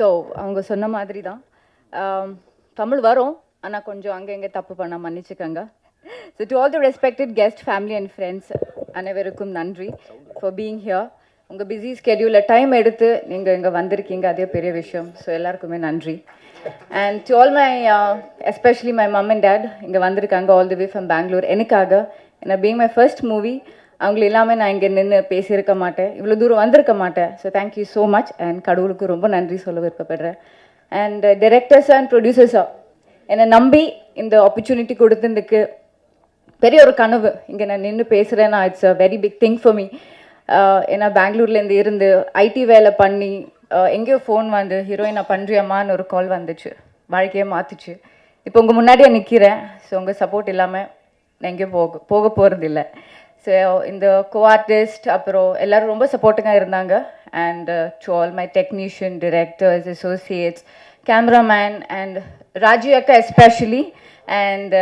So அவங்க சொன்ன மாதிரி தான் தமிழ் வரும், ஆனால் கொஞ்சம் அங்கே இங்கே தப்பு பண்ண மன்னிச்சுக்கோங்க. So to all the respected guest, family and friends அனைவருக்கும் நன்றி ஃபார் பீயிங் ஹியர். உங்கள் பிஸி ஸ்கெடியூலில் டைம் எடுத்து நீங்கள் இங்கே வந்திருக்கீங்க, அதே பெரிய விஷயம். ஸோ எல்லாருக்குமே நன்றி. And to all my especially my mum and dad இங்கே வந்திருக்காங்க all the way from Bangalore எனக்காக. ஏன்னா பீங் மை ஃபர்ஸ்ட் மூவி, அவங்கள இல்லாமல் நான் இங்கே நின்று பேசியிருக்க மாட்டேன், இவ்வளோ தூரம் வந்திருக்க மாட்டேன். So thank you so much. And கடவுளுக்கு ரொம்ப நன்றி சொல்ல விருப்பப்படுறேன். அண்ட் டைரக்டர்ஸ் அண்ட் ப்ரொடியூசர்ஸாக என்னை நம்பி இந்த ஆப்பர்ச்சுனிட்டி கொடுத்ததுக்கு பெரிய ஒரு கனவு. இங்கே நான் நின்று பேசுகிறேன்னா it's a very big thing for me. ஏன்னா பெங்களூர்லேருந்து இருந்து ஐடி வேலை பண்ணி எங்கேயோ ஃபோன் வந்து ஹீரோயினை பண்ணுறியம்மான்னு ஒரு கால் வந்துச்சு, வாழ்க்கையை மாற்றிச்சு. இப்போ உங்கள் முன்னாடியே நிற்கிறேன். ஸோ உங்கள் சப்போர்ட் இல்லாமல் நான் எங்கேயும் போக போகிறதில்ல. ஸோ இந்த கோ-ஆர்டிஸ்ட் அப்புறம் எல்லோரும் ரொம்ப சப்போர்ட்டிங்காக இருந்தாங்க. And to all my technician, directors, associates, cameraman and Raju அக்கா especially, and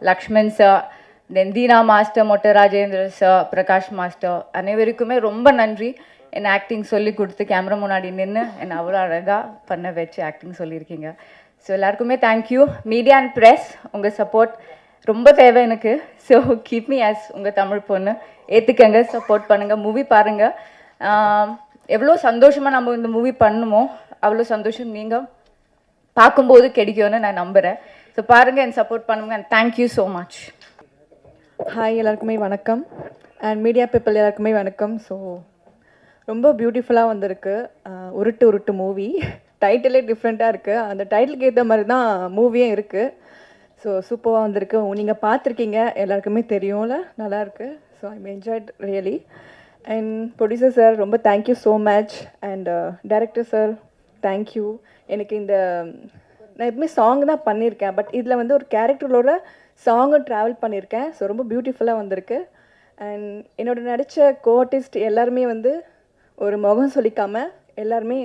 Lakshman sir, then Dheena master, Mottai Rajendra sir, Prakash master, அனைவருக்குமே ரொம்ப நன்றி. என்னை ஆக்டிங் சொல்லி கொடுத்து கேமரா முன்னாடி நின்று என்னை அவ்வளோ அழகாக பண்ண வச்சு ஆக்டிங் சொல்லியிருக்கீங்க. ஸோ எல்லாருக்குமே தேங்க்யூ. மீடியா அண்ட் ப்ரெஸ், உங்கள் சப்போர்ட் ரொம்ப தேவை எனக்கு. ஸோ கீப் மீ ஆஸ் உங்கள் தமிழ் பொண்ணு. ஏற்றுக்கங்க, சப்போர்ட் பண்ணுங்கள், மூவி பாருங்கள். எவ்வளோ சந்தோஷமாக நம்ம இந்த மூவி பண்ணுமோ அவ்வளோ சந்தோஷம் நீங்கள் பார்க்கும்போது கிடைக்கும்னு நான் நம்புகிறேன். ஸோ பாருங்கள், என் சப்போர்ட் பண்ணுங்கள். And thank you so much. Hi, எல்லாருக்குமே வணக்கம். அண்ட் மீடியா பீப்புள் எல்லாருக்குமே வணக்கம். ஸோ ரொம்ப பியூட்டிஃபுல்லாக வந்திருக்கு உருட்டு உருட்டு மூவி. டைட்டிலே டிஃப்ரெண்ட்டாக இருக்குது, அந்த டைட்டிலுக்கு ஏற்ற மாதிரி தான் மூவியும் இருக்குது. ஸோ சூப்பராக வந்திருக்கு. நீங்கள் பார்த்துருக்கீங்க, எல்லாருக்குமே தெரியும்ல, நல்லாயிருக்கு. So I enjoyed really. And producer sir ரொம்ப thank you so much. And director sir thank you. எனக்கு இந்த நான் எப்பவுமே சாங் தான் பண்ணியிருக்கேன், பட் இதில் வந்து ஒரு கேரக்டரோட சாங்கும் ட்ராவல் பண்ணியிருக்கேன். ஸோ ரொம்ப பியூட்டிஃபுல்லாக வந்திருக்கு. அண்ட் என்னோட நடித்த கோ-ஆர்டிஸ்ட் எல்லாருமே வந்து ஒரு முகம் சொல்லிக்காமல் எல்லாருமே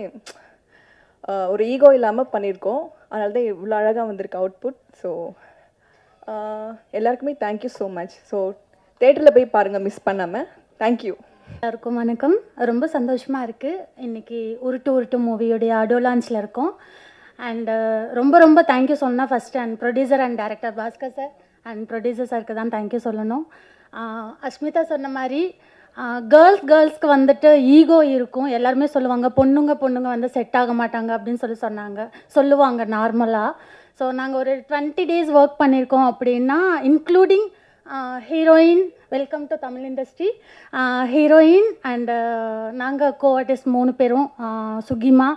ஒரு ஈகோ இல்லாமல் பண்ணியிருக்கோம். அதனால தான் இவ்வளோ அழகாக வந்திருக்கு அவுட்புட். ஸோ எல்லாருக்குமே தேங்க்யூ ஸோ மச். ஸோ தேட்டரில் போய் பாருங்கள், மிஸ் பண்ணாமல். தேங்க்யூ. எல்லாருக்கும் வணக்கம். ரொம்ப சந்தோஷமாக இருக்குது. இன்றைக்கி உருட்டு உருட்டு மூவியோடைய ஆடியோ லான்ச்சில் இருக்கோம். அண்டு ரொம்ப ரொம்ப தேங்க்யூ சொல்லணும் first and producer and director Bhaskar sir and producer சாருக்கு தான் தேங்க்யூ சொல்லணும். அஸ்மிதா சொன்ன மாதிரி கேர்ள்ஸ்க்கு வந்துட்டு ஈகோ இருக்கும். எல்லாருமே சொல்லுவாங்க பொண்ணுங்க வந்து செட் ஆக மாட்டாங்க அப்படின்னு சொல்லுவாங்க நார்மலாக. ஸோ நாங்கள் ஒரு 20 days ஒர்க் பண்ணியிருக்கோம். அப்படின்னா including heroine, welcome to Tamil industry, heroine and நாங்கள் கோ-ஆர்டிஸ்ட் 3 பேரும், சுகிமா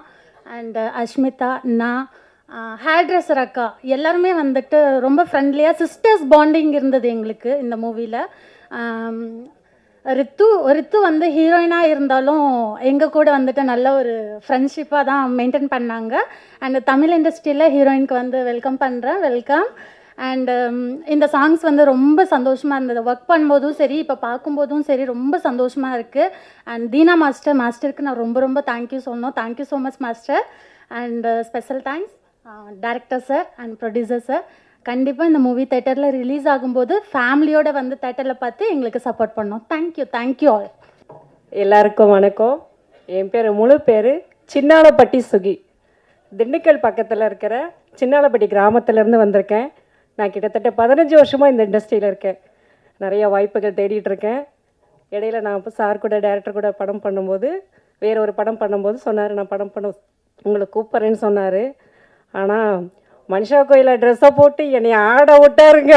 அண்ட் அஷ்மிதா, நான், ஹேர் ட்ரெஸ்ஸர் அக்கா, எல்லாருமே வந்துட்டு ரொம்ப ஃப்ரெண்ட்லியாக சிஸ்டர்ஸ் பாண்டிங் இருந்தது எங்களுக்கு இந்த மூவியில். ரித்து வந்து ஹீரோயினாக இருந்தாலும் எங்கள் கூட வந்துட்டு நல்ல ஒரு ஃப்ரெண்ட்ஷிப்பாக தான் மெயின்டைன் பண்ணாங்க. அண்ட் தமிழ் இண்டஸ்ட்ரியில் ஹீரோயினுக்கு வந்து வெல்கம். அண்டு இந்த சாங்ஸ் வந்து ரொம்ப சந்தோஷமாக இருந்தது. ஒர்க் பண்ணும்போதும் சரி, இப்போ பார்க்கும்போதும் சரி, ரொம்ப சந்தோஷமாக இருக்குது. அண்ட் தீனா மாஸ்டருக்கு நான் ரொம்ப ரொம்ப தேங்க்யூ சொல்லணும். Thank you so much master. And special thanks director sir and producer sir. கண்டிப்பாக இந்த மூவி தேட்டரில் ரிலீஸ் ஆகும்போது ஃபேமிலியோடு வந்து தேட்டரில் பார்த்து எங்களுக்கு சப்போர்ட் பண்ணோம். Thank you all. எல்லாருக்கும் வணக்கம். என் முழு பேர் சின்னாலப்பட்டி சுகி. திண்டுக்கல் பக்கத்தில் இருக்கிற சின்னாலப்பட்டி கிராமத்திலேருந்து வந்திருக்கேன். நான் கிட்டத்தட்ட 15 வருஷமாக இந்த இண்டஸ்ட்ரியில் இருக்கேன். நிறைய வாய்ப்புகள் தேடிட்டுருக்கேன். இடையில நான் இப்போ சார் கூட டைரக்டர் கூட படம் பண்ணும்போது, வேறு ஒரு படம் பண்ணும்போது சொன்னார், நான் படம் பண்ண உங்களை கூப்பிட்றேன்னு சொன்னார். ஆனால் மனுஷா கோயிலில் ட்ரெஸ்ஸை போட்டு என்னை ஆட விட்டாருங்க.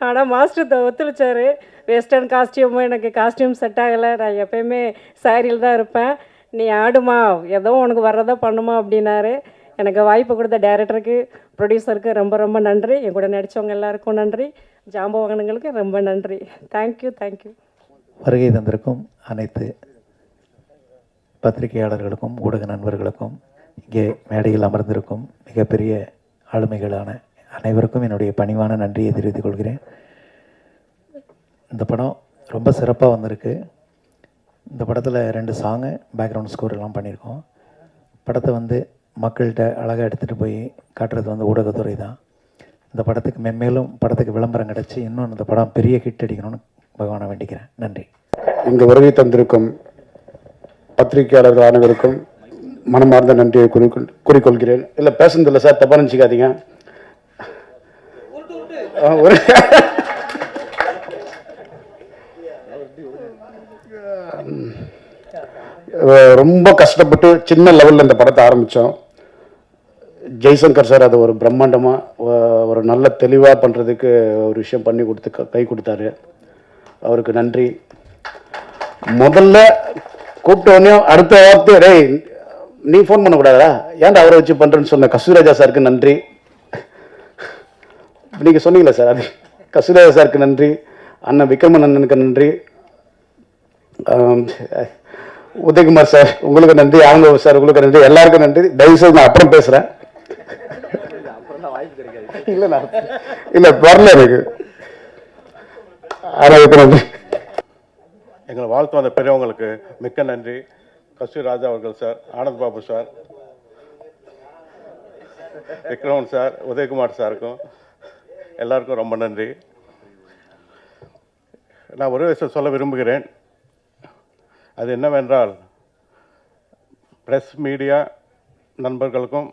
ஆனால் மாஸ்டர் ஒத்துழைச்சார். வெஸ்டர்ன் காஸ்டியூமும் எனக்கு காஸ்டியூம் செட் ஆகலை, நான் எப்போயுமே சாரியில் தான் இருப்பேன், நீ ஆடுமா, ஏதோ உனக்கு வர்றதா பண்ணுமா அப்படின்னாரு. எனக்கு வாய்ப்பு கொடுத்த டைரக்டருக்கு, ப்ரொடியூசருக்கு ரொம்ப ரொம்ப நன்றி. என் கூட நடித்தவங்க எல்லாருக்கும் நன்றி. ஜாம்பவாகனங்களுக்கு ரொம்ப நன்றி. தேங்க்யூ. வருகை தந்திருக்கும் அனைத்து பத்திரிகையாளர்களுக்கும் ஊடக நண்பர்களுக்கும், இங்கே மேடையில் அமர்ந்திருக்கும் மிகப்பெரிய ஆளுமைகளான அனைவருக்கும் என்னுடைய பணிவான நன்றியை தெரிவித்துக் கொள்கிறேன். இந்த படம் ரொம்ப சிறப்பாக வந்திருக்கு. இந்த படத்தில் 2 சாங்கு, பேக்ரவுண்ட் ஸ்கோர் எல்லாம் பண்ணியிருக்கோம். படத்தை வந்து மக்கள்கிட்ட அழகாக எடுத்துகிட்டு போய் காட்டுறது வந்து ஊடகத்துறை தான். இந்த படத்துக்கு மென்மேலும் படத்துக்கு விளம்பரம் கிடச்சி இன்னும் இந்த படம் பெரிய ஹிட் அடிக்கணும்னு பகவானை வேண்டிக்கிறேன். நன்றி. இங்கு வருகை தந்திருக்கும் பத்திரிகையாளர்கள் அனைவருக்கும் மனமார்ந்த நன்றியை கூறிக்கொள்கிறேன். இல்லை பேசுனதில்லை சார், தப்பாக நினச்சிக்காதீங்க. ஒரு ரொம்ப கஷ்டப்பட்டு சின்ன லெவலில் இந்த படத்தை ஆரம்பித்தோம். ஜெய்சங்கர் சார் அதை ஒரு பிரம்மாண்டமாக ஒரு நல்ல தெளிவாக பண்ணுறதுக்கு ஒரு விஷயம் பண்ணி கொடுத்து கை கொடுத்தாரு. அவருக்கு நன்றி. முதல்ல கூப்பிட்டோடனே அடுத்த வார்த்தை, டேய் நீ ஃபோன் பண்ணக்கூடாதா, ஏன்டா அவரை வச்சு பண்ணுறேன்னு சொன்ன கஸ்தூரிராஜா சாருக்கு நன்றி. நீங்கள் சொன்னீங்களா சார், அது கஸ்தூரிராஜா சாருக்கு நன்றி. அண்ணன் விக்ரமன் அண்ணனுக்கு நன்றி. உதயகுமார் சார் உங்களுக்கு நன்றி. ஆனந்த சார் உங்களுக்கு நன்றி. எல்லாருக்கும் நன்றி. தயவுசெய்து நான் அப்புறம் பேசுகிறேன். இல்லை வரல எனக்கு. அதுக்கு நன்றி. எங்களை வாழ்த்து வந்த பெரியவங்களுக்கு மிக்க நன்றி. கஸ்தூரிராஜா அவர்கள் sir, Anand Babu sir, Vikraman sir, Udayakumar சாருக்கும் எல்லாருக்கும் ரொம்ப நன்றி. நான் ஒரு விஷயம் சொல்ல விரும்புகிறேன். அது என்னவென்றால், ப்ரெஸ் மீடியா நண்பர்களுக்கும்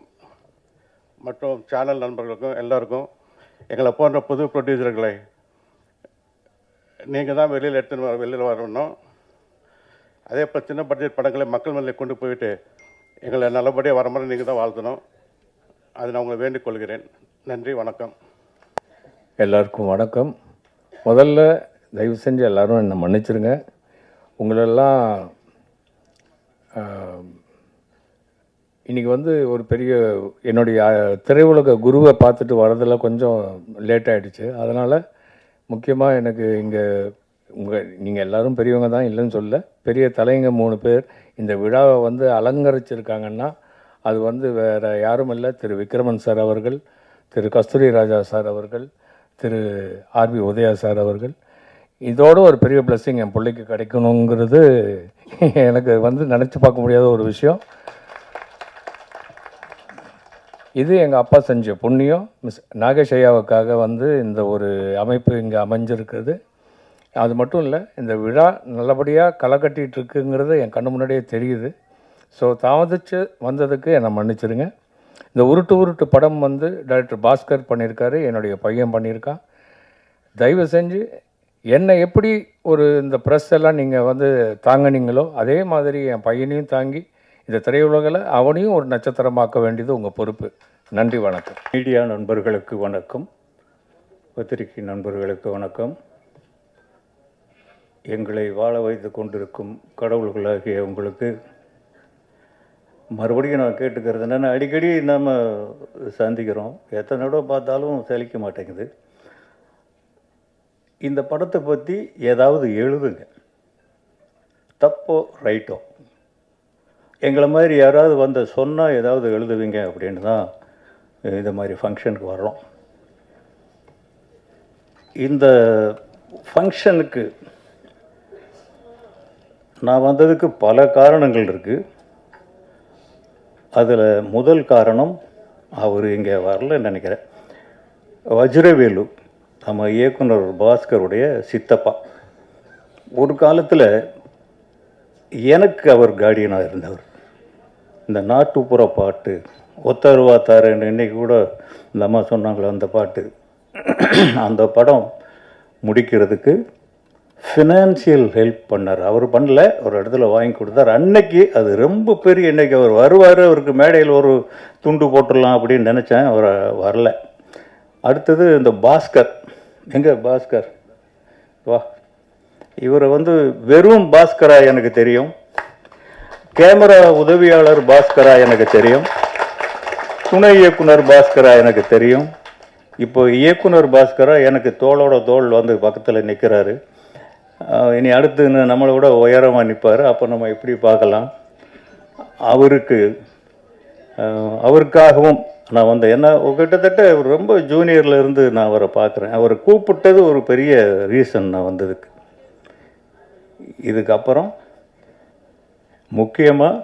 மற்றும் சேனல் நண்பர்களுக்கும் எல்லாருக்கும் எங்களை போன்ற புது ப்ரொடியூசர்களை நீங்கள் தான் வெளியில் வரணும். அதே போல் சின்ன பட்ஜெட் படங்களை மக்கள் மேலே கொண்டு போயிட்டு எங்களை நல்லபடியாக வர மாதிரி நீங்கள் தான் வாழ்த்தணும். அது நான் உங்களை வேண்டிக் கொள்கிறேன். நன்றி, வணக்கம். எல்லாருக்கும் வணக்கம். முதல்ல தயவு செஞ்சு எல்லோரும் என்னை மன்னிச்சிருங்க. உங்களெல்லாம் இன்றைக்கி ஒரு பெரிய என்னுடைய திரையுலக குருவை பார்த்துட்டு வரதில் கொஞ்சம் லேட் ஆகிடுச்சு. அதனால் முக்கியமாக எனக்கு இங்கே நீங்கள் எல்லோரும் பெரியவங்க தான், இல்லைன்னு சொல்ல, பெரிய தலைங்க 3 பேர் இந்த விழாவை அலங்கரிச்சிருக்காங்கன்னா அது வேறு யாரும் இல்லை, திரு விக்ரமன் சார் அவர்கள், திரு கஸ்தூரிராஜா சார் அவர்கள், திரு ஆர்பி உதயா சார் அவர்கள். இதோட ஒரு பெரிய பிளெஸ்ஸிங் என் பிள்ளைக்கு கிடைக்கணுங்கிறது எனக்கு நினச்சி பார்க்க முடியாத ஒரு விஷயம். இது எங்கள் அப்பா செஞ்ச புண்ணியம். மிஸ் நாகேஷ் ஐயாவுக்காக இந்த ஒரு அமைப்பு இங்கே அமைஞ்சிருக்குது. அது மட்டும் இல்லை, இந்த விழா நல்லபடியாக களை கட்டிகிட்டு இருக்குங்கிறது என் கண்ணு முன்னாடியே தெரியுது. ஸோ தாமதித்து வந்ததுக்கு என்னை மன்னிச்சிருங்க. இந்த உருட்டு படம் டைரக்டர் பாஸ்கர் பண்ணியிருக்காரு, என்னுடைய பையன் பண்ணியிருக்கான். தயவு செஞ்சு என்னை எப்படி இந்த ப்ரெஸ் எல்லாம் நீங்கள் தாங்கினீங்களோ அதே மாதிரி என் பையனையும் தாங்கி இந்த திரையுலகில் அவனையும் ஒரு நட்சத்திரமாக்க வேண்டியது உங்கள் பொறுப்பு. நன்றி, வணக்கம். மீடியா நண்பர்களுக்கு வணக்கம், பத்திரிகை நண்பர்களுக்கு வணக்கம். எங்களை வாழ வைத்து கொண்டிருக்கும் கடவுள்களாகிய உங்களுக்கு மறுபடியும் நான் கேட்டுக்கிறது என்னென்னா, அடிக்கடி நம்ம சந்திக்கிறோம், எத்தனை தடவை பார்த்தாலும் சலிக்க மாட்டேங்குது. இந்த படத்தை பற்றி ஏதாவது எழுதுங்க, தப்போ ரைட்டோ. எங்களை மாதிரி யாராவது சொன்னால் ஏதாவது எழுதுவீங்க அப்படின்னு தான் இந்த மாதிரி ஃபங்க்ஷனுக்கு வர்றோம். இந்த ஃபங்க்ஷனுக்கு நான் வந்ததுக்கு பல காரணங்கள் இருக்குது. அதில் முதல் காரணம், அவர் இங்கே வரலன்னு நினைக்கிறேன், வஜ்ரவேலு நம்ம இயக்குனர் பாஸ்கருடைய சித்தப்பா. ஒரு காலத்தில் எனக்கு அவர் கார்டியனாக இருந்தவர். இந்த நாட்டுப்புற பாட்டு ஒத்தருவா தாரன்னு இன்றைக்கி கூட இந்த அம்மா சொன்னாங்களே அந்த பாட்டு, அந்த படம் முடிக்கிறதுக்கு ஃபினான்சியல் ஹெல்ப் பண்ணார். அவர் பண்ணல, ஒரு இடத்துல வாங்கி கொடுத்தார். அன்னைக்கு அது ரொம்ப பெரிய, இன்றைக்கி அவர் வருவார், அவருக்கு மேடையில் ஒரு துண்டு போட்டுடலாம் அப்படின்னு நினச்சேன், அவர் வரல. அடுத்தது இந்த பாஸ்கர், எங்கே பாஸ்கர் வா, இவரை வெறும் பாஸ்கரா எனக்கு தெரியும், கேமரா உதவியாளர் பாஸ்கரா எனக்கு தெரியும், துணை இயக்குனர் பாஸ்கரா எனக்கு தெரியும். இப்போ இயக்குனர் பாஸ்கரா எனக்கு தோளோட தோள் பக்கத்தில் நிற்கிறாரு. இனி அடுத்து நம்மளை விட உயரமாக நிற்பார். அப்போ நம்ம எப்படி பார்க்கலாம். அவருக்காகவும் நான் என்ன கிட்டத்தட்ட ரொம்ப ஜூனியரில் இருந்து நான் அவரை பார்க்குறேன். அவரை கூப்பிட்டது ஒரு பெரிய ரீசன் நான் வந்ததுக்கு. இதுக்கப்புறம் முக்கியமாக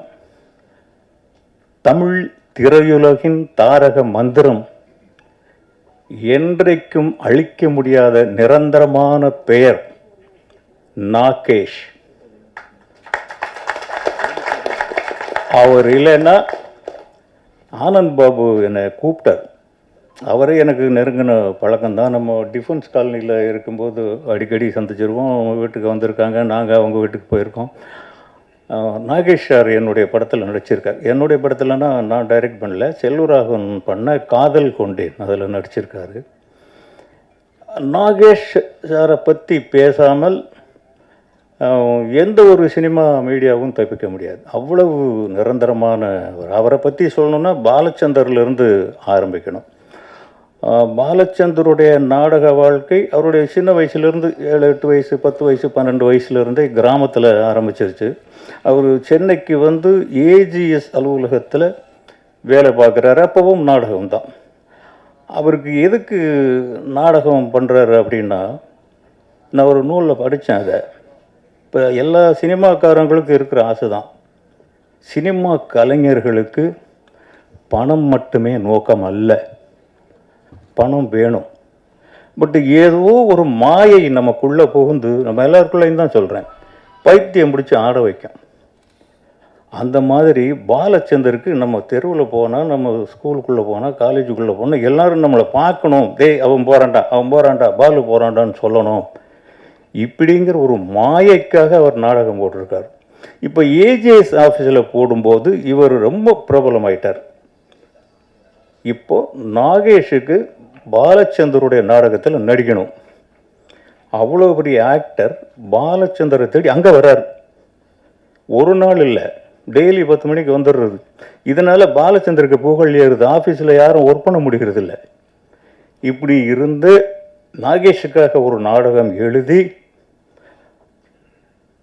தமிழ் திரையுலகின் தாரக மந்திரம், என்றைக்கும் அழிக்க முடியாத நிரந்தரமான பெயர் நாகேஷ். அவர் இல்லைன்னா ஆனந்த் பாபு என்னை கூப்பிட்டார். அவரே எனக்கு நெருங்கின பழக்கம்தான். நம்ம டிஃபென்ஸ் காலனியில் இருக்கும்போது அடிக்கடி சந்திச்சிருவோம். அவங்க வீட்டுக்கு வந்திருக்காங்க, நாங்கள் அவங்க வீட்டுக்கு போயிருக்கோம். நாகேஷ் சார் என்னுடைய படத்தில் நடிச்சிருக்கார். என்னுடைய படத்தில்னா நான் டைரக்ட் பண்ணல, செல்வராகவன் பண்ண காதல் கொண்டேன் அதில் நடிச்சிருக்காரு. நாகேஷ் சாரை பற்றி பேசாமல் எந்த ஒரு சினிமா மீடியாவும் தப்பிக்க முடியாது. அவ்வளவு நிரந்தரமான அவரை பற்றி சொல்லணுன்னா பாலச்சந்தர்லேருந்து ஆரம்பிக்கணும். பாலச்சந்தருடைய நாடக வாழ்க்கை அவருடைய சின்ன வயசுலேருந்து 7-8 வயசு 10 வயசு 12 வயசுலேருந்தே கிராமத்தில் ஆரம்பிச்சிருச்சு. அவர் சென்னைக்கு வந்து ஏஜிஎஸ் அலுவலகத்தில் வேலை பார்க்குறாரு. அப்பவும் நாடகம்தான். அவருக்கு எதுக்கு நாடகம் பண்ணுறாரு அப்படின்னா, நான் ஒரு நூலில் படித்தேன் அதை. இப்போ எல்லா சினிமாக்காரங்களுக்கும் இருக்கிற ஆசை தான். சினிமா கலைஞர்களுக்கு பணம் மட்டுமே நோக்கம் அல்ல, பணம் வேணும். பட் ஏதோ ஒரு மாயை நமக்குள்ளே புகுந்து, நம்ம எல்லாருக்குள்ளேயும் தான் சொல்கிறேன், பைத்தியம் பிடிச்சி ஆட வைக்கும். அந்த மாதிரி பாலச்சந்தருக்கு நம்ம தெருவில் போனால், நம்ம ஸ்கூலுக்குள்ளே போனால், காலேஜுக்குள்ளே போனால் எல்லோரும் நம்மளை பார்க்கணும். அவன் போகிறான்டா பாலு போகிறான்டான்னு சொல்லணும். இப்படிங்கிற ஒரு மாயைக்காக அவர் நாடகம் போட்டிருக்கார். இப்போ ஏஜிஎஸ் ஆஃபீஸில் போடும்போது இவர் ரொம்ப பிரபலமாயிட்டார். இப்போது நாகேஷுக்கு பாலச்சந்தருடைய நாடகத்தில் நடிக்கணும். அவ்வளோ பெரிய ஆக்டர் பாலச்சந்தரை தேடி அங்கே வர்றார். ஒரு நாள் இல்லை, டெய்லி 10 மணிக்கு வந்துடுறது. இதனால் பாலச்சந்தருக்கு புகழ் ஏறுது. ஆஃபீஸில் யாரும் ஒர்க் பண்ண முடிகிறது இல்லை. இப்படி இருந்து நாகேஷுக்காக ஒரு நாடகம் எழுதி,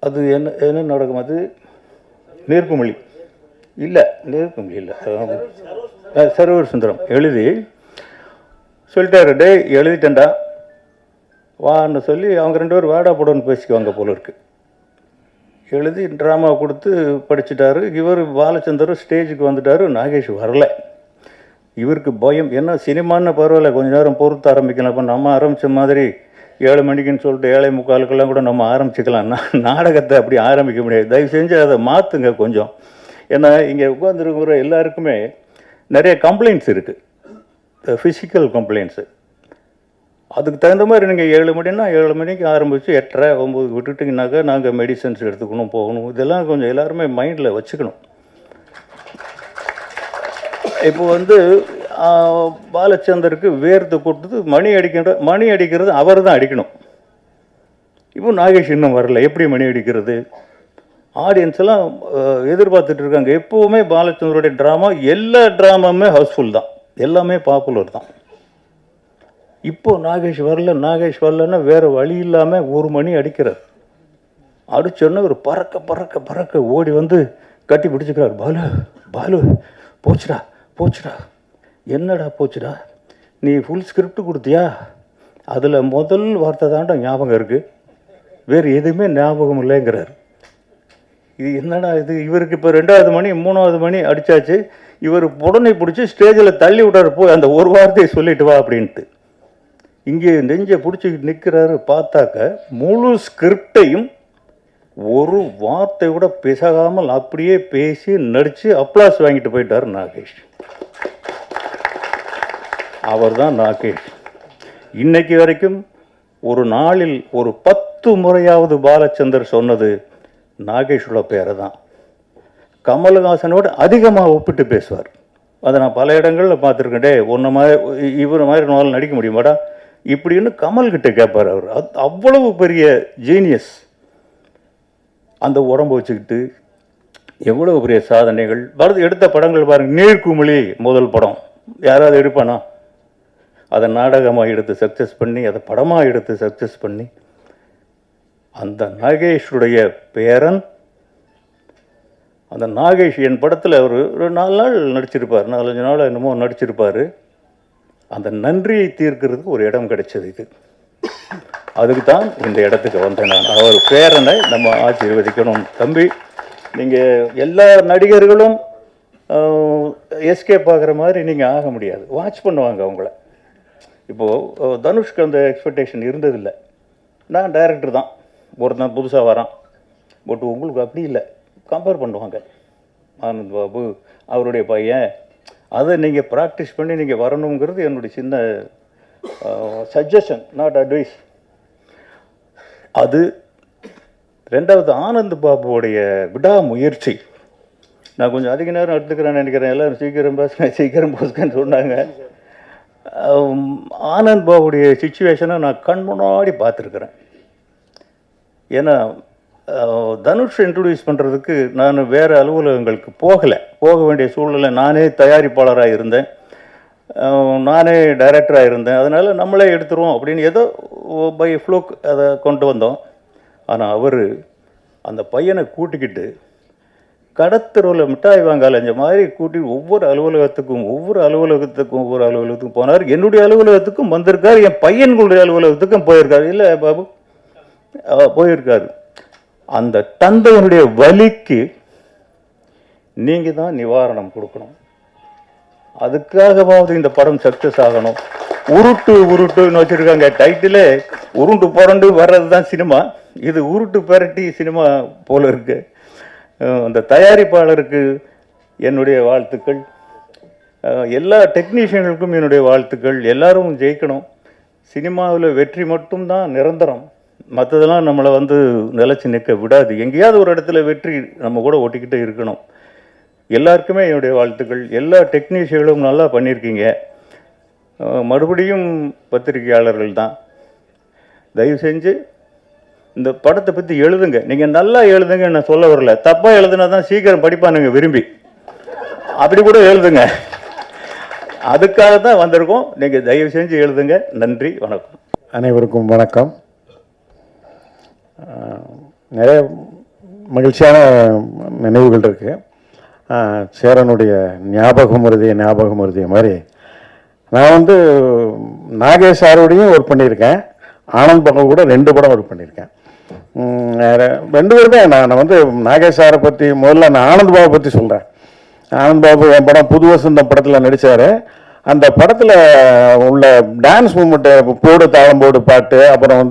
அது என்ன நாடகம், அது நேர்குமிழி இல்லை, சர்வர் சுந்தரம் எழுதி சொல்லிட்டாரு, எழுதிட்டேன்டா வான்னு சொல்லி அவங்க 2 பேரும் வாடா போடன்னு பேசிக்குவாங்க போல இருக்கு. எழுதி ட்ராமா கொடுத்து படிச்சுட்டாரு. இவர் பாலச்சந்தர் ஸ்டேஜுக்கு வந்துட்டார். நாகேஷ் வரல. இவருக்கு பயம். என்ன சினிமான்னு பரவாயில்ல, கொஞ்ச நேரம் பொறுத்து ஆரம்பிக்கலாம். இப்போ நம்ம ஆரம்பித்த மாதிரி 7 மணிக்குன்னு சொல்லிட்டு 7:45 கூட நம்ம ஆரம்பிச்சுக்கலாம். நாடகத்தை அப்படி ஆரம்பிக்க முடியாது. தயவு செஞ்சு அதை மாற்றுங்க கொஞ்சம். ஏன்னா இங்கே உட்காந்துருக்கிற எல்லாருக்குமே நிறைய கம்ப்ளைண்ட்ஸ் இருக்குது, ஃபிசிக்கல் கம்ப்ளைண்ட்ஸு. அதுக்கு தகுந்த மாதிரி நீங்கள் 7 மணின்னா 7 மணிக்கு ஆரம்பித்து 8:30 9 விட்டுட்டிங்கனாக்கா நாங்கள் மெடிசன்ஸ் எடுத்துக்கணும், போகணும். இதெல்லாம் கொஞ்சம் எல்லாருமே மைண்டில் வச்சுக்கணும். இப்போ வந்து பாலச்சந்தருக்கு வேர்த்து கொடுத்தது மணி அடிக்கிறது அவர் தான் அடிக்கணும். இப்போ நாகேஷ் இன்னும் வரல. எப்படி மணி அடிக்கிறது? ஆடியன்ஸ் எல்லாம் எதிர்பார்த்துட்டு இருக்காங்க. எப்போவுமே பாலச்சந்தருடைய ட்ராமா, எல்லா ட்ராமாவுமே ஹவுஸ்ஃபுல் தான், எல்லாமே பாப்புலர் தான். இப்போது நாகேஷ் வரலன்னா வேறு வழி இல்லாமல் 1 மணி அடிக்கிறார். அடிச்சோடனே ஒரு பறக்க ஓடி வந்து கட்டி பிடிச்சிக்கிறார். பாலு போச்சுடா. என்னடா போச்சுடா? நீ ஃபுல் ஸ்கிரிப்ட் கொடுத்தியா? அதில் முதல் வார்த்தை தாண்டா ஞாபகம் இருக்குது, வேறு எதுவுமே ஞாபகம் இல்லைங்கிறார். இது என்னடா இது? இவருக்கு இப்போ 2வது மணி 3வது மணி அடித்தாச்சு. இவர் உடனே பிடிச்சி ஸ்டேஜில் தள்ளி விட்டார், போய் அந்த ஒரு வார்த்தையை சொல்லிட்டு வா அப்படின்ட்டு. இங்கே நெஞ்சை பிடிச்சிக்கிட்டு நிற்கிறாரு. பார்த்தாக்க முழு ஸ்கிரிப்டையும் ஒரு வார்த்தை கூட பிசகாமல் அப்படியே பேசி நடித்து அப்ளாஸ் வாங்கிட்டு போயிட்டார் நாகேஷ். அவர் தான் நாகேஷ். இன்னைக்கு வரைக்கும் ஒரு நாளில் ஒரு 10 முறையாவது பாலச்சந்தர் சொன்னது நாகேஷோட பேரை தான். கமல்ஹாசனோட அதிகமாக ஒப்பிட்டு பேசுவார். அதை நான் பல இடங்களில் பார்த்துருக்கேன். ஒன்று மாதிரி இவர் மாதிரி நாள் நடிக்க முடியுமாடா இப்படின்னு கமல்கிட்ட கேட்பார் அவர். அவ்வளவு பெரிய ஜீனியஸ். அந்த உடம்பு வச்சுக்கிட்டு எவ்வளவு பெரிய சாதனைகள். எடுத்த படங்கள் பாருங்கள். நீர்க்குமிழி முதல் படம் யாராவது எடுப்பானா? அதை நாடகமாக எடுத்து சக்ஸஸ் பண்ணி, அதை படமாக எடுத்து சக்ஸஸ் பண்ணி, அந்த நாகேஷுடைய பேரன். அந்த நாகேஷ் என் படத்தில் ஒரு 4 நாள் நடிச்சிருப்பார், 4-5 நாள் என்னமோ நடிச்சிருப்பார். அந்த நன்றியை தீர்க்கிறதுக்கு ஒரு இடம் கிடைச்சது. இது அதுக்கு தான் இந்த இடத்துக்கு வந்தேன் நான். அவர் பேரனை நம்ம ஆசீர்வதிக்கணும். தம்பி, நீங்கள் எல்லா நடிகர்களும் எஸ்கேப் ஆகிற மாதிரி நீங்கள் ஆக முடியாது. வாட்ச் பண்ணுவாங்க அவங்கள. இப்போது தனுஷ்க்கு அந்த எக்ஸ்பெக்டேஷன் இருந்ததில்லை. நான் டைரக்டர் தான், ஒருத்தன் புதுசாக வரான். பட் உங்களுக்கு அப்படி இல்லை. கம்பேர் பண்ணுவாங்க. ஆனந்த் பாபு அவருடைய பையன், அதை நீங்கள் ப்ராக்டிஸ் பண்ணி நீங்கள் வரணுங்கிறது என்னுடைய சின்ன சஜஷன், நாட் அட்வைஸ். அது ரெண்டாவது ஆனந்த் பாபுவோடைய விடாமுயற்சி. நான் கொஞ்சம் அதிக நேரம் எடுத்துக்கிறேன்னு நினைக்கிறேன், எல்லோரும் சீக்கிரம் போஸ்கன்னு சொன்னாங்க. ஆனந்த் பாபுடைய சுச்சுவேஷனை நான் கண் முன்னாடி பார்த்துருக்குறேன். ஏன்னா தனுஷ் இன்ட்ரடியூஸ் பண்ணுறதுக்கு நான் வேறு அலுவலகங்களுக்கு போக வேண்டிய சூழ்நிலை. நானே தயாரிப்பாளராக இருந்தேன், நானே டைரக்டராக இருந்தேன். அதனால் நம்மளே எடுத்துருவோம் அப்படின்னு ஏதோ பை ஃப்ளோக் அதை கொண்டு வந்தோம். ஆனால் அவர் அந்த பையனை கூட்டிக்கிட்டு கடத்தெருவில் மிட்டாய் வாங்கலைஞ்ச மாதிரி கூட்டி ஒவ்வொரு அலுவலகத்துக்கும் போனார். என்னுடைய அலுவலகத்துக்கும் வந்திருக்கார், என் பையன்களுடைய அலுவலகத்துக்கும் போயிருக்காரு. இல்லை பாபு, போயிருக்காரு. அந்த தந்தையினுடைய வலிக்கு நீங்கள் தான் நிவாரணம் கொடுக்கணும். அதுக்காகவாவது இந்த படம் சக்ஸஸ் ஆகணும். உருட்டுன்னு வச்சுருக்காங்க டைட்டிலே. உருண்டு புரண்டு வர்றது தான் சினிமா, இது உருட்டு பெரட்டி சினிமா போல இருக்கு. அந்த தயாரிப்பாளருக்கு என்னுடைய வாழ்த்துக்கள், எல்லா டெக்னீஷியன்களுக்கும் என்னுடைய வாழ்த்துக்கள். எல்லாரும் ஜெயிக்கணும். சினிமாவில் வெற்றி மட்டும்தான் நிரந்தரம், மற்றதெல்லாம் நம்மளை நிலச்சி நிற்க விடாது. எங்கேயாவது ஒரு இடத்துல வெற்றி நம்ம கூட ஒட்டிக்கிட்டே இருக்கணும். எல்லாருக்குமே என்னுடைய வாழ்த்துக்கள். எல்லா டெக்னீஷியர்களும் நல்லா பண்ணியிருக்கீங்க. மறுபடியும் பத்திரிகையாளர்கள் தான், தயவு செஞ்சு இந்த படத்தை பற்றி எழுதுங்க. நீங்கள் நல்லா எழுதுங்க, நான் சொல்ல வரல. தப்பாக எழுதுனா தான் சீக்கிரம் படிப்பானுங்க விரும்பி. அப்படி கூட எழுதுங்க, அதுக்காக தான் வந்திருக்கோம். நீங்கள் தயவு செஞ்சு எழுதுங்க. நன்றி, வணக்கம். அனைவருக்கும் வணக்கம். நிறைய மகிழ்ச்சியான நினைவுகள் இருக்குது. சேரனுடைய ஞாபகம் மருதிய மாதிரி நான் நாகேஷ் சாரோடையும் ஒர்க் பண்ணியிருக்கேன், ஆனந்த் பாபு கூட 2 படம் ஒர்க் பண்ணியிருக்கேன். 2 பேருமே நான் நாகேஷ் சாரை பற்றி முதல்ல நான் ஆனந்த் பாபு பற்றி சொல்கிறேன். ஆனந்த் பாபு என் படம் புது வசந்தம் படத்தில் நடித்தார். அந்த படத்தில் உள்ள டான்ஸ் மூமெண்ட்டு, போடு தாளம் போடு பாட்டு, அப்புறம்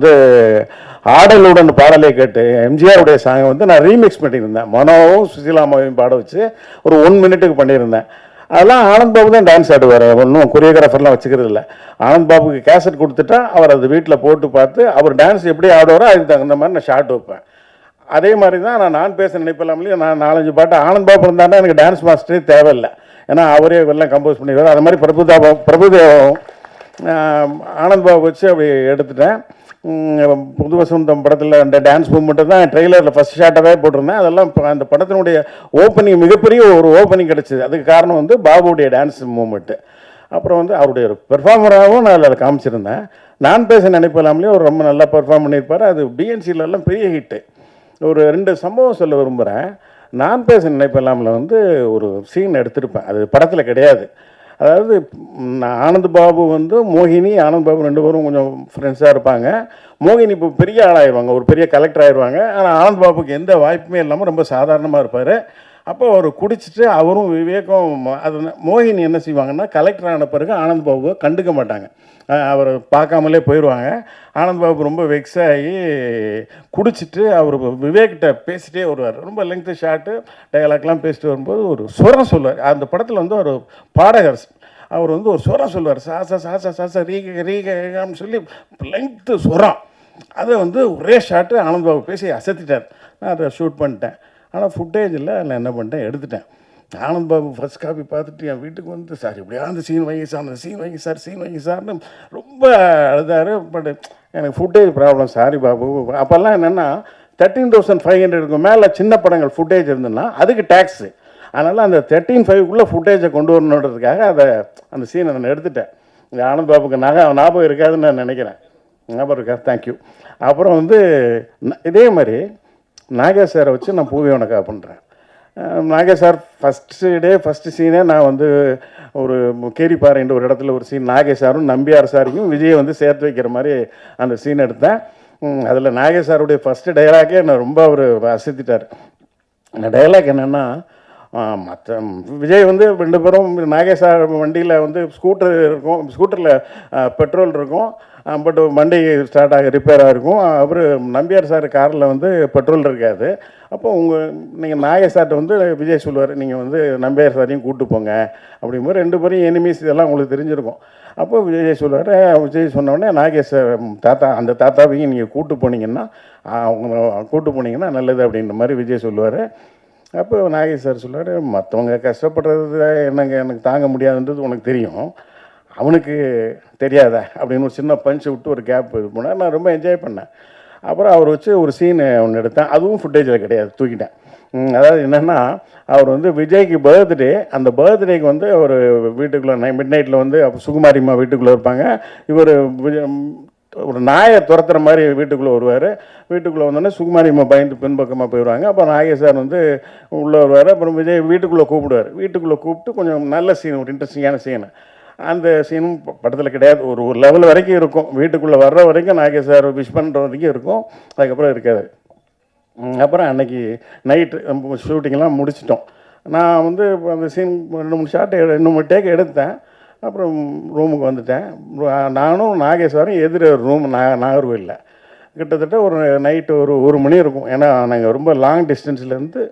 ஆடலுடன் பாடலை கேட்டு எம்ஜிஆருடைய சாங்கை நான் ரீமிக்ஸ் பண்ணியிருந்தேன். மனோவும் சுசீலாமாவையும் பாட வச்சு ஒரு 1 மினிட்டுக்கு பண்ணியிருந்தேன். அதெல்லாம் ஆனந்த் பாபு தான் டான்ஸ் ஆடுவார், ஒன்றும் கொரியோகிராஃபர்லாம் வச்சுக்கிறது இல்லை. ஆனந்த் பாபுக்கு கேசட் கொடுத்துட்டா அவர் அது வீட்டில் போட்டு பார்த்து அவர் டான்ஸ் எப்படி ஆடுவாரோ அதுக்கு தகுந்த மாதிரி நான் ஷார்ட் வைப்பேன். அதே மாதிரி தான் நான் பேச நினைப்பலாமலே நான் 4-5 பாட்டு ஆனந்த் பாபு இருந்தாருன்னா எனக்கு டான்ஸ் மாஸ்டரே தேவையில்லை, ஏன்னா அவரே எல்லாம் கம்போஸ் பண்ணிடுவார். அது மாதிரி பிரபுதேவம் ஆனந்த் பாபு வச்சு அப்படி எடுத்துட்டேன். புது வசந்தம் படத்தில் அந்த டான்ஸ் மூமெண்ட்டு தான் ட்ரெய்லரில் ஃபஸ்ட் ஷார்ட்டாகவே போட்டிருந்தேன். அதெல்லாம் அந்த படத்தினுடைய ஓப்பனிங் மிகப்பெரிய ஒரு ஓப்பனிங் கிடச்சிது. அதுக்கு காரணம் பாபுடைய டான்ஸ் மூமெண்ட்டு. அப்புறம் அவருடைய ஒரு பெர்ஃபார்மராகவும் நான் அதில் காமிச்சிருந்தேன். நான் பேச நினைப்பலாமலே ஒரு ரொம்ப நல்லா பெர்ஃபார்ம் பண்ணியிருப்பார். அது பிஎன்சிலெல்லாம் பெரிய ஹிட்டு. ஒரு 2 சம்பவம் சொல்ல விரும்புகிறேன். நான் பேச நினைப்பலாமில் ஒரு சீன் எடுத்திருப்பேன், அது படத்தில் கிடையாது. அதாவது ஆனந்த் பாபு மோகினி, ஆனந்த் பாபு 2 பேரும் கொஞ்சம் ஃப்ரெண்ட்ஸாக இருப்பாங்க. மோகினி இப்போ பெரிய ஆளாயிருவாங்க, ஒரு பெரிய கலெக்டர் ஆயிடுவாங்க. ஆனால் ஆனந்த் பாபுக்கு எந்த வாய்ப்புமே இல்லாமல் ரொம்ப சாதாரணமாக இருப்பார். அப்போ அவர் குடிச்சிட்டு அவரும் விவேகம் அது மோகினி என்ன செய்வாங்கன்னா, கலெக்டர் ஆன பிறகு ஆனந்த் பாபுவை கண்டுக்க மாட்டாங்க, அவர் பார்க்காமலே போயிடுவாங்க. ஆனந்த் பாபு ரொம்ப வெக்ஸ் ஆகி குடிச்சிட்டு அவர் விவேக்கிட்ட பேசிட்டே வருவார். ரொம்ப லெங்க்த்து ஷார்ட்டு டயலாக்லாம் பேசிட்டு வரும்போது ஒரு சுரம் சொல்லுவார். அந்த படத்தில் ஒரு பாடகர் அவர் ஒரு சுரம் சொல்லுவார், சாசா சாசா சாசா ரீக ரீகான்னு சொல்லி லெங்க்த்து சுரம். அதை ஒரே ஷார்ட்டு ஆனந்த் பாபு பேசி அசத்திட்டார். நான் அதை ஷூட் பண்ணிட்டேன். ஆனால் ஃபுட்டேஜ் இல்லை, நான் என்ன பண்ணிட்டேன், எடுத்துட்டேன். ஆனந்த் பாபு ஃபர்ஸ்ட் காப்பி பார்த்துட்டு என் வீட்டுக்கு சார் இப்படியா அந்த சீன் வைங்க சார், அந்த சீன் வைங்க சார்னு ரொம்ப அழுதாரு. பட் எனக்கு ஃபுட்டேஜ் ப்ராப்ளம், சாரி பாபு. அப்போல்லாம் என்னென்னா 13,500 மேலே சின்ன படங்கள் ஃபுட்டேஜ் இருந்ததுன்னா அதுக்கு டேக்ஸு. அதனால் அந்த 13,500 ஃபுட்டேஜை கொண்டு வரணுன்றதுக்காக அந்த சீனை நான் எடுத்துட்டேன். இந்த ஆனந்த் பாபுக்கு ஞாபகம் இருக்காதுன்னு நான் நினைக்கிறேன். ஞாபகம் இருக்கா? தேங்க்யூ. அப்புறம் இதே மாதிரி நாகேஷ் சாரை வச்சு நான் பூவே உனக்கா பண்ணுறேன். நாகேஷ் சார் ஃபஸ்ட்டு சீனே நான் ஒரு கேரிப்பாறைன்ற ஒரு இடத்துல ஒரு சீன் நாகேஷ் சாரும் நம்பியார் சாரையும் விஜயை சேர்த்து வைக்கிற மாதிரி அந்த சீன் எடுத்தேன். அதில் நாகேஷ் சாருடைய ஃபஸ்ட்டு டைலாக்கே நான் ரொம்ப அவர் அசத்திட்டார். அந்த டைலாக் என்னென்னா, மற்ற விஜய் 2 பேரும் நாகேஷ் சார் வண்டியில் ஸ்கூட்டர் இருக்கும், ஸ்கூட்டரில் பெட்ரோல் இருக்கும், பட் வண்டி ஸ்டார்ட் ஆக ரிப்பேர் ஆகிருக்கும். அவர் நம்பியார் சார் காரில் வந்து பெட்ரோல் இருக்காது. அப்போ நீங்கள் நாகேஷ் சார்ட்ட வந்து விஜய் சொல்லுவார், நீங்கள் வந்து நம்பியார் சாரையும் கூப்பிட்டு போங்க அப்படிங்கும்போது 2 பேரும் எனிமீஸ் இதெல்லாம் உங்களுக்கு தெரிஞ்சிருக்கும். அப்போ விஜய் சொல்லுவார். விஜய் சொன்னோடனே நாகேஷ் தாத்தா அந்த தாத்தாவையும் நீங்கள் கூப்பிட்டு போனீங்கன்னா நல்லது அப்படின்ற மாதிரி விஜய் சொல்லுவார். அப்போ நாகேஷ் சார் சொல்லுவார், மற்றவங்க கஷ்டப்படுறது எனக்கு தாங்க முடியாதுன்றது உனக்கு தெரியும், அவனுக்கு தெரியாதா அப்படின்னு ஒரு சின்ன பஞ்சு விட்டு ஒரு கேப் இது போனால் நான் ரொம்ப என்ஜாய் பண்ணேன். அப்புறம் அவர் வச்சு ஒரு சீன் ஒன்று எடுத்தேன், அதுவும் ஃபுட்டேஜில் கிடையாது, தூக்கிட்டேன். அதாவது என்னென்னா, அவர் வந்து விஜய்க்கு பர்த்டே, அந்த பர்த்டேக்கு வந்து ஒரு வீட்டுக்குள்ளே மிட் நைட்டில் வந்து சுகுமாரிம்மா வீட்டுக்குள்ளே இருப்பாங்க. இவர் ஒரு நாயை துரத்துற மாதிரி வீட்டுக்குள்ளே வருவார். வீட்டுக்குள்ளே வந்தோடனே சுகுமாரிம்மா பயந்து பின்பக்கமாக போயிடுவாங்க. அப்போ நாகேஷ் சார் வந்து உள்ளே வருவார். அப்புறம் விஜய் வீட்டுக்குள்ளே கூப்பிட்டு கொஞ்சம் நல்ல சீன், ஒரு இன்ட்ரெஸ்டிங்கான சீனு. அந்த சீனும் படத்தில் கிடையாது, ஒரு லெவல் வரைக்கும் இருக்கும். வீட்டுக்குள்ளே வர்ற வரைக்கும் நாகேஷ் சார் விஷ் பண்ணுற வரைக்கும் இருக்கும், அதுக்கப்புறம் இருக்காது. அப்புறம் அன்னைக்கு நைட்டு ஷூட்டிங்லாம் முடிச்சிட்டோம். நான் வந்து அந்த சீன் 2-3 ஷாட் 2-3 டேக் எடுத்தேன். அப்புறம் ரூமுக்கு வந்துட்டேன். நானும் நாகேஸ்வரம் எதிர ரூம் நாகர்கோவிலில் கிட்டத்தட்ட ஒரு நைட்டு ஒரு 1 மணி இருக்கும். ஏன்னா நாங்கள் ரொம்ப லாங் டிஸ்டன்ஸ்லேருந்து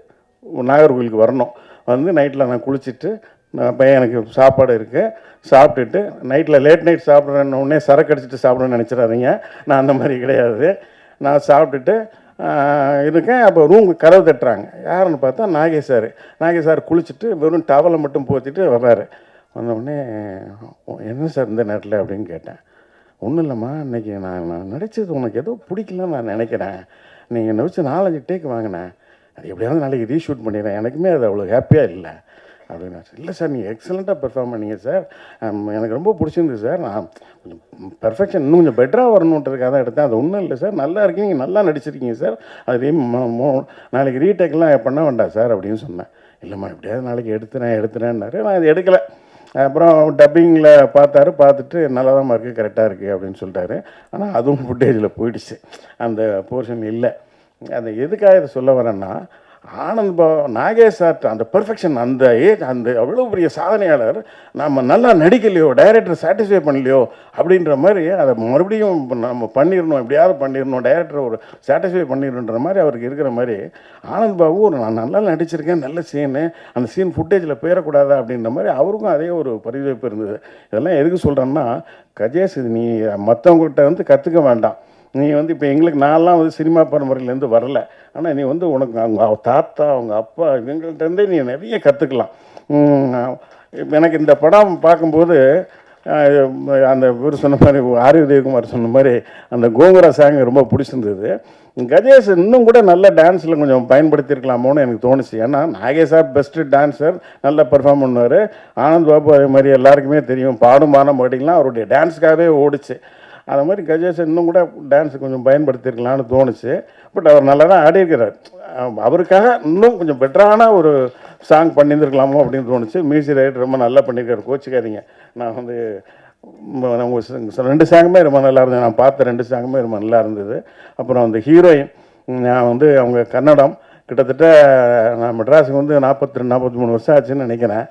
நாகர்கோவிலுக்கு வரணும். வந்து நைட்டில் நான் குளிச்சுட்டு பையன் எனக்கு சாப்பாடு இருக்குது சாப்பிட்டுட்டு, நைட்டில் லேட் நைட் சாப்பிட்றேன்னொடனே சரக்கு அடிச்சுட்டு சாப்பிடணும்னு நினச்சிடாதீங்க, நான் அந்த மாதிரி கிடையாது. நான் சாப்பிட்டுட்டு இருக்கேன். அப்போ ரூமுக்கு கதவு தட்டுறாங்க. யாருன்னு பார்த்தா நாகேஷ் சார் குளிச்சுட்டு வெறும் டவலை மட்டும் போத்திட்டு வர்றாரு. வந்தவுடனே என்ன சார் இந்த நேரத்தில் அப்படின்னு கேட்டேன். ஒன்றும் இல்லைம்மா, இன்றைக்கி நான் நடித்தது உனக்கு ஏதோ பிடிக்கலன்னு நான் நினைக்கிறேன், நீங்கள் என்னை வச்சு 4-5 டேக் வாங்கினேன், அது எப்படியாவது நாளைக்கு ரீஷூட் பண்ணிடுறேன், எனக்குமே அது அவ்வளோ ஹாப்பியாக இல்லை அப்படின்னா. இல்லை சார், நீங்கள் எக்ஸலண்ட்டாக பெர்ஃபார்ம் பண்ணீங்க சார், எனக்கு ரொம்ப பிடிச்சிருந்தது சார், நான் கொஞ்சம் பெர்ஃபெக்ஷன் இன்னும் கொஞ்சம் பெட்டராக வரணுன்றதுக்காக தான் எடுத்தேன், அது ஒன்றும் இல்லை சார், நல்லா இருக்கீங்க, நல்லா நடிச்சிருக்கீங்க சார், அது நாளைக்கு ரீடேக்லாம் பண்ண வேண்டாம் சார் அப்படின்னு சொன்னேன். இல்லைம்மா எப்படியாவது நாளைக்கு எடுத்துறேன்னாரு. நான் அது எடுக்கலை. அப்புறம் டப்பிங்கில் பார்த்துட்டு நல்லா தான் இருக்குது, கரெக்டாக இருக்குது அப்படின்னு சொல்லிட்டாரு. ஆனால் அதுவும் ஃபுட்டேஜில் போயிடுச்சு, அந்த போர்ஷன் இல்லை. அந்த எதுக்காக இதை சொல்ல வரேன்னா, ஆனந்த் நாகேஷ் சார் அந்த பெர்ஃபெக்ஷன், அந்த அந்த அவ்வளோ பெரிய சாதனையாளர், நம்ம நல்லா நடிக்கலையோ, டைரக்டர் சாட்டிஸ்ஃபை பண்ணலையோ அப்படின்ற மாதிரி அதை மறுபடியும் நம்ம பண்ணிடணும், எப்படியாவது பண்ணிடணும், டைரக்டர் ஒரு சாட்டிஸ்ஃபை பண்ணிடணுன்ற மாதிரி அவருக்கு இருக்கிற மாதிரி ஆனந்த் பாபு நான் நல்லா நடிச்சிருக்கேன், நல்ல சீனு, அந்த சீன் ஃபுட்டேஜில் போயிடக்கூடாதா அப்படின்ற மாதிரி அவருக்கும் அதே ஒரு பரிதவிப்பு இருந்தது. இதெல்லாம் எதுக்கு சொல்கிறேன்னா, கஜேஷ் இது நீ மற்றவங்ககிட்ட வந்து கற்றுக்க வேண்டாம். நீ வந்து இப்போ எங்களுக்கு நான்லாம் வந்து சினிமா பரம்பரையிலேருந்து வரல, ஆனால் நீ வந்து உனக்கு அவங்க தாத்தா அவங்க அப்பா இவங்கள்ட்டேருந்தே நீ நிறைய கற்றுக்கலாம். எனக்கு இந்த படம் பார்க்கும்போது அந்த இவர் சொன்ன மாதிரி ஆர் உதயகுமார் சொன்ன மாதிரி அந்த கோங்குரா சாங் ரொம்ப பிடிச்சிருந்தது. கஜேஷ் இன்னும் கூட நல்ல டான்ஸில் கொஞ்சம் பயன்படுத்தியிருக்கலாமோன்னு எனக்கு தோணுச்சு. ஏன்னா நாகேஷ் சார் பெஸ்ட்டு டான்ஸர், நல்லா பெர்ஃபார்ம் பண்ணுவார். ஆனந்த் பாபு அதே மாதிரி எல்லாருக்குமே தெரியும், பாடும் பாடிலாம் அவருடைய டான்ஸுக்காகவே ஓடிச்சு. அது மாதிரி கஜேஷ் இன்னும் கூட டான்ஸு கொஞ்சம் பயன்படுத்தியிருக்கலான்னு தோணுச்சு. பட் அவர் நல்லா தான் ஆடியிருக்கிறார். அவருக்காக இன்னும் கொஞ்சம் பெட்டரான ஒரு சாங் பண்ணியிருந்துருக்கலாமோ அப்படின்னு தோணுச்சு. மியூசிக் ரைட்டர் ரொம்ப நல்லா பண்ணியிருக்காரு, கோச்சிக்காதீங்க. நான் வந்து 2 சாங்குமே ரொம்ப நல்லா இருந்தது, நான் பார்த்த 2 சாங்குமே ரொம்ப நல்லா இருந்தது. அப்புறம் அந்த ஹீரோயின், நான் வந்து அவங்க கன்னடம், கிட்டத்தட்ட நான் மெட்ராஸுக்கு வந்து 42-43 வருஷம் ஆச்சுன்னு நினைக்கிறேன்.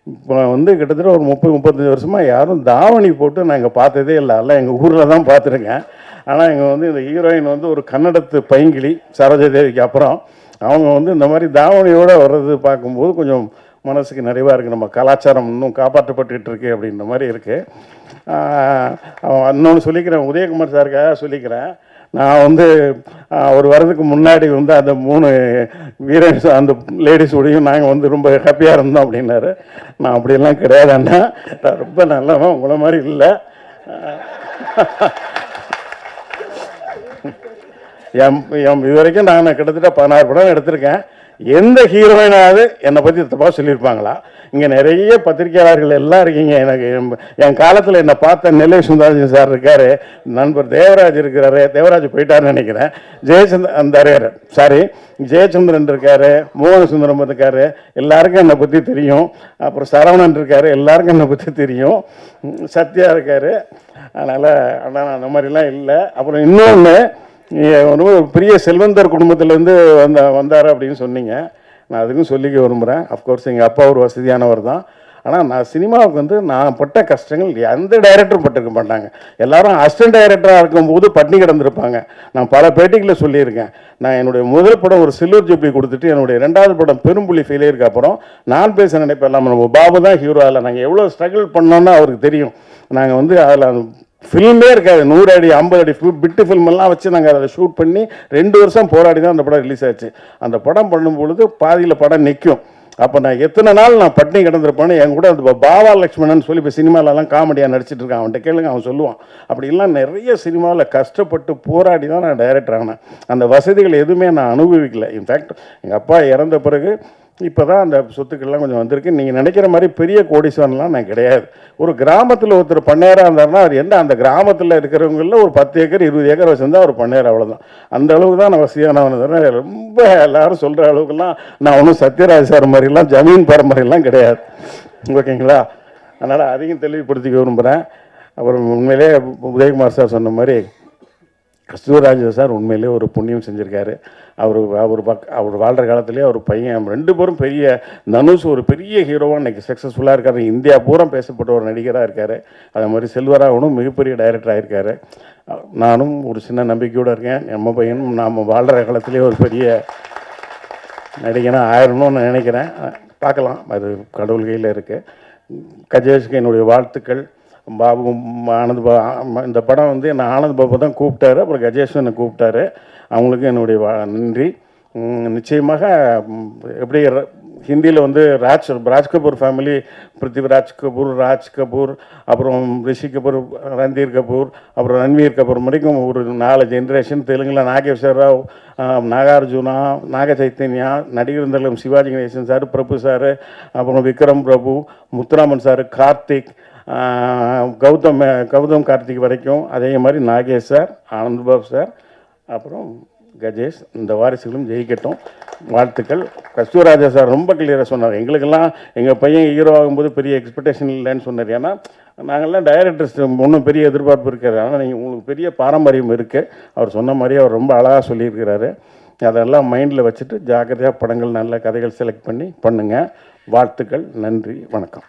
இப்போ வந்து கிட்டத்தட்ட ஒரு 30-35 வருஷமாக யாரும் தாவணி போட்டு நான் இங்கே பார்த்ததே இல்லை, எல்லாம் எங்கள் ஊரில் தான் பார்த்துருக்கேன். ஆனால் இங்கே வந்து இந்த ஹீரோயின் வந்து ஒரு கன்னடத்து பைங்கிளி, சரோஜாதேவிக்கு அப்புறம் அவங்க வந்து இந்த மாதிரி தாவணியோடு வர்றது பார்க்கும்போது கொஞ்சம் மனசுக்கு நிறைவாக இருக்குது. நம்ம கலாச்சாரம் இன்னும் காப்பாற்றப்பட்டுக்கிட்டு இருக்கு அப்படின்ற மாதிரி இருக்குது. இன்னொன்று சொல்லிக்கிறேன், உதயகுமார் சாருக்காக சொல்லிக்கிறேன். நான் வந்து ஒரு வரதுக்கு முன்னாடி வந்து அந்த 3 வீரன்ஸ் அந்த லேடிஸோடையும் நாங்கள் வந்து ரொம்ப ஹாப்பியாக இருந்தோம் அப்படின்னாரு. நான் அப்படியெல்லாம் கிடையாதுன்னா, நான் ரொம்ப நல்லவன், உங்களை மாதிரி இல்லை. இது வரைக்கும் நான் கிட்டத்தட்ட 16 படம் எடுத்திருக்கேன். எந்த ஹீரோயினாவது என்னை பற்றி தப்பாக சொல்லியிருப்பாங்களா? இங்கே நிறைய பத்திரிகையாளர்கள் எல்லாம் இருக்கீங்க. எனக்கு என் காலத்தில் என்னை பார்த்த நெல்லை சுந்தராஜன் சார் இருக்கார், நண்பர் தேவராஜ் இருக்கிறாரு, தேவராஜ் போயிட்டாருன்னு நினைக்கிறேன், ஜெயச்சந்திரன் இருக்கார், மோகன சுந்தரம் இருக்கார், எல்லாருக்கும் என்னை பற்றி தெரியும். அப்புறம் சரவணன் இருக்கார், எல்லாருக்கும் என்னை பற்றி தெரியும். சத்யா இருக்கார். அதனால் ஆனால் அந்த மாதிரிலாம் இல்லை. அப்புறம் இன்னொன்று, ஒரு பெரிய செல்வந்தர் குடும்பத்திலேருந்து வந்தார் அப்படின்னு சொன்னீங்க. நான் அதுக்கும் சொல்லிக்க விரும்புகிறேன். அஃப்கோர்ஸ் எங்கள் அப்பா ஒரு வசதியானவர் தான். ஆனால் நான் சினிமாவுக்கு வந்து நான் பட்ட கஷ்டங்கள் எந்த டைரக்டரும் பட்டிருக்க மாட்டாங்க. எல்லாரும் அசிஸ்டன்ட் டைரக்டராக இருக்கும்போது பட்டினி கிடந்திருப்பாங்க. நான் பல பேட்டிகளில் சொல்லியிருக்கேன். நான் என்னுடைய முதல் படம் ஒரு சில்வர் ஜூப்ளி கொடுத்துட்டு என்னுடைய 2வது படம் பெரும்புலி ஃபெயிலியருக்கு அப்புறம் நான் பேச நினைப்பேன் நம்ம பாபு தான் ஹீரோ. அதில் நாங்கள் எவ்வளோ ஸ்ட்ரகிள் பண்ணோன்னு அவருக்கு தெரியும். நாங்கள் வந்து அதில் ஃபில்மே இருக்காது, 100 அடி 50 அடி பிட்டு ஃபில்மெல்லாம் வச்சு நாங்கள் அதை ஷூட் பண்ணி 2 வருஷம் போராடி தான் அந்த படம் ரிலீஸ் ஆச்சு. அந்த படம் பண்ணும்பொழுது பாதியில் படம் நிற்கும். அப்போ நான் எத்தனை நாள் நான் பட்டினி கிடந்திருப்பேன்னு என் கூட அந்த பாவா லக்ஷ்மணன் சொல்லி இப்போ சினிமாலெல்லாம் காமெடியாக நடிச்சிட்டு இருக்கான். அவன்கிட்ட கேளுங்க, அவன் சொல்லுவான். அப்படிலாம் நிறைய சினிமாவில் கஷ்டப்பட்டு போராடி தான் நான் டைரக்டர் ஆனேன். அந்த வசதிகள் எதுவுமே நான் அனுபவிக்கலை. இன்ஃபேக்ட் எங்கள் அப்பா இறந்த பிறகு இப்போ தான் அந்த சொத்துக்கள்லாம் கொஞ்சம் வந்திருக்கு. நீங்கள் நினைக்கிற மாதிரி பெரிய கோடீஸ்வரன்லாம் நான் கிடையாது. ஒரு கிராமத்தில் ஒருத்தர் பண்ணையராக இருந்தாருன்னா அவர் என்ன அந்த கிராமத்தில் இருக்கிறவங்களில் ஒரு 10 ஏக்கர் 20 ஏக்கர் வச்சுருந்தா அவர் பண்ணையர், அவ்வளோதான். அந்த அளவுக்கு தான் நான் வசதியானவன். ரொம்ப எல்லாரும் சொல்கிற அளவுக்குலாம் நான் ஒன்றும் சத்யராஜ் சார் மாதிரிலாம் ஜமீன் பரம்பரையெல்லாம் கிடையாது. ஓகேங்களா? அதனால் அதையும் தெளிவுபடுத்திக்க விரும்புகிறேன். அப்புறம் உண்மையிலே உதயகுமார் சார் சொன்ன மாதிரி கஸ்தூராஜ் சார் உண்மையிலே ஒரு புண்ணியம் செஞ்சுருக்காரு. அவர் வாழ்கிற காலத்துலேயே அவர் பையன் 2 பேரும் பெரிய தனுஷ் ஒரு பெரிய ஹீரோவாக இன்றைக்கி சக்ஸஸ்ஃபுல்லாக இருக்கார். இந்தியா பூரா பேசப்பட்ட ஒரு நடிகராக இருக்கார். அதே மாதிரி செல்வராகவனும் மிகப்பெரிய டைரக்டராக இருக்கார். நானும் ஒரு சின்ன நம்பிக்கையோடு இருக்கேன். நம்ம பையனும் நாம் வாழ்கிற காலத்துலேயே ஒரு பெரிய நடிகனாக ஆயிரணும்னு நினைக்கிறேன். பார்க்கலாம், அது கடவுள் கையில் இருக்குது. கஜேஷ்க்கு என்னுடைய வாழ்த்துக்கள். பாபு ஆனந்த் இந்த படம் வந்து என்ன ஆனந்த் பாபு தான் கூப்பிட்டாரு, அப்புறம் கஜேஷும் என்னை கூப்பிட்டாரு. அவங்களுக்கு என்னுடைய நன்றி. நிச்சயமாக எப்படி ஹிந்தியில் வந்து ராஜ் கபூர் ஃபேமிலி, பிருத்திவிராஜ் கபூர், ராஜ் கபூர், அப்புறம் ரிஷி கபூர், ரந்தீர் கபூர், அப்புறம் ரன்வீர் கபூர் வரைக்கும் ஒரு 4 ஜென்ரேஷன். தெலுங்கில் நாகேஸ்வர் ராவ், நாகார்ஜுனா, நாக சைத்தன்யா, நடிகர் இருந்தாலும் சிவாஜி கணேசன் சார், பிரபு சார், அப்புறம் விக்ரம் பிரபு, முத்துராமன் சார், கார்த்திக், கௌதம் கார்த்திக் வரைக்கும், அதே மாதிரி நாகேஷ் சார், ஆனந்த் பாபு சார், அப்புறம் கஜேஷ். இந்த வாரிசுகளும் ஜெயிக்கட்டும், வாழ்த்துக்கள். கஸ்தூராஜா சார் ரொம்ப கிளியராக சொன்னார். எங்களுக்கெல்லாம் எங்கள் பையன் ஹீரோ ஆகும்போது பெரிய எக்ஸ்பெக்டேஷன் இல்லைன்னு சொன்னார். ஏன்னா நாங்கள்லாம் டைரக்டர்ஸ் ஒன்றும் பெரிய எதிர்பார்ப்பு இருக்காது. ஆனால் நீங்கள் உங்களுக்கு பெரிய பாரம்பரியம் இருக்குது. அவர் சொன்ன மாதிரி அவர் ரொம்ப அழகாக சொல்லியிருக்கிறாரு. அதெல்லாம் மைண்டில் வச்சுட்டு ஜாக்கிரதையாக படங்கள் நல்ல கதைகள் செலக்ட் பண்ணி பண்ணுங்கள். வாழ்த்துக்கள். நன்றி, வணக்கம்.